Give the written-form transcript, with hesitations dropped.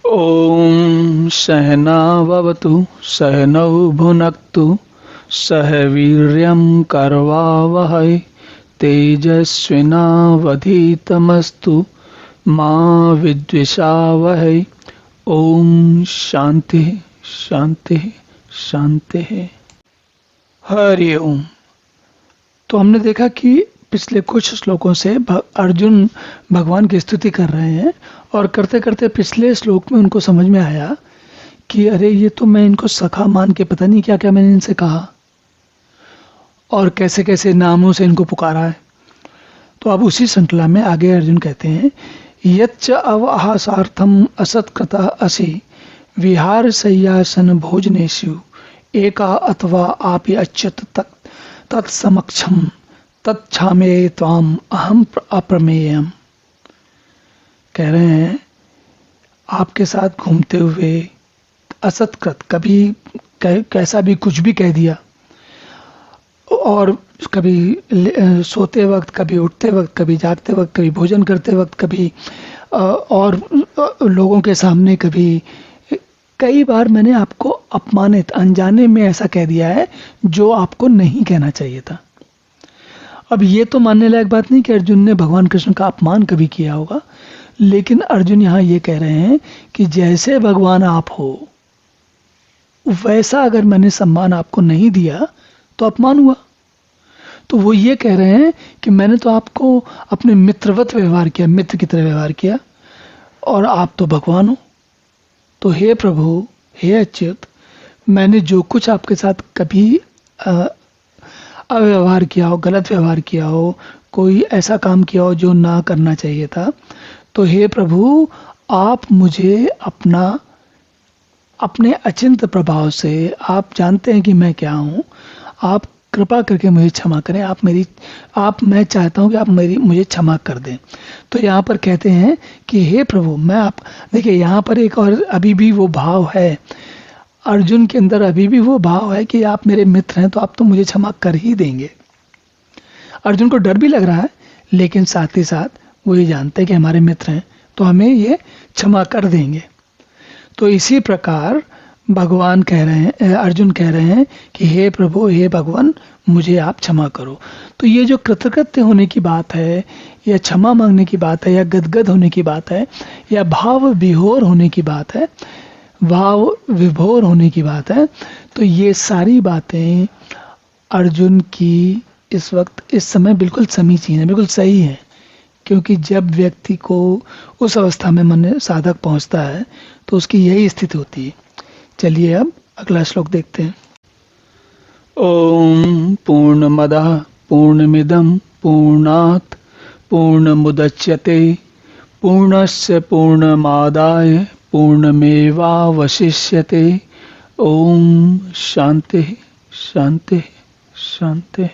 ॐ सहना भवतु सहनौ भुनक्तु सह वीर्यं करवावहै तेजस्विनावधीतमस्तु मा विद्विषावहै। ओम शांति शांति शांति। हरि ओम। तो हमने देखा कि पिछले कुछ श्लोकों से अर्जुन भगवान की स्तुति कर रहे हैं और करते करते पिछले श्लोक में उनको समझ में आया कि अरे ये तो मैं इनको सखा मान के पता नहीं क्या क्या मैंने इनसे कहा और कैसे कैसे नामों से इनको पुकारा है। तो अब उसी श्रृंखला में आगे अर्जुन कहते हैं यच्च अवहासार्थम असत्कृता असि विहार सय्यासन भोजनेषु एका अथवा आपि अच्युत तत्समक्षम तत्क्षामे त्वाम अहम अप्रमेयम। कह रहे हैं आपके साथ घूमते हुए असत्कृत कभी कैसा भी कुछ भी कह दिया और कभी सोते वक्त, कभी उठते वक्त, कभी जागते वक्त, कभी भोजन करते वक्त, कभी और लोगों के सामने, कभी कई बार मैंने आपको अपमानित अनजाने में ऐसा कह दिया है जो आपको नहीं कहना चाहिए था। अब ये तो मानने लायक बात नहीं कि अर्जुन ने भगवान कृष्ण का अपमान कभी किया होगा, लेकिन अर्जुन यहाँ ये कह रहे हैं कि जैसे भगवान आप हो वैसा अगर मैंने सम्मान आपको नहीं दिया तो अपमान हुआ। तो वो ये कह रहे हैं कि मैंने तो आपको अपने मित्रवत व्यवहार किया, मित्र की तरह व्यवहार किया और आप तो भगवान हो। तो हे प्रभु, हे अच्युत, मैंने जो कुछ आपके साथ कभी अव्यवहार किया हो, गलत व्यवहार किया हो, कोई ऐसा काम किया हो जो ना करना चाहिए था, तो हे प्रभु आप मुझे अपने अचिंत प्रभाव से, आप जानते हैं कि मैं क्या हूँ, आप कृपा करके मुझे क्षमा करें। मैं चाहता हूँ कि आप मुझे क्षमा कर दें। तो यहाँ पर कहते हैं कि हे प्रभु, देखिए यहाँ पर एक और अभी भी वो भाव है, अर्जुन के अंदर अभी भी वो भाव है कि आप मेरे मित्र हैं तो आप तो मुझे क्षमा कर ही देंगे। अर्जुन को डर भी लग रहा है, लेकिन साथ ही साथ वो ये जानते हैं कि हमारे मित्र हैं तो हमें ये क्षमा कर देंगे। तो इसी प्रकार भगवान कह रहे हैं, अर्जुन कह रहे हैं कि हे प्रभु, हे भगवान, मुझे आप क्षमा करो। तो ये जो कृतकृत्य होने की बात है, या क्षमा मांगने की बात है, या गदगद होने की बात है, या भाव विभोर होने की बात है, तो ये सारी बातें अर्जुन की इस वक्त, इस समय बिल्कुल समीचीन है, बिल्कुल सही है। क्योंकि जब व्यक्ति को उस अवस्था में मन साधक पहुंचता है तो उसकी यही स्थिति होती है। चलिए अब अगला श्लोक देखते हैं। ओम पूर्णमदः पूर्णमिदं पूर्णात् पूर्णमुदच्यते पूर्णस्य पूर्णमादाय पूर्णमेवावशिष्यते। ओम शांति शांति शांति।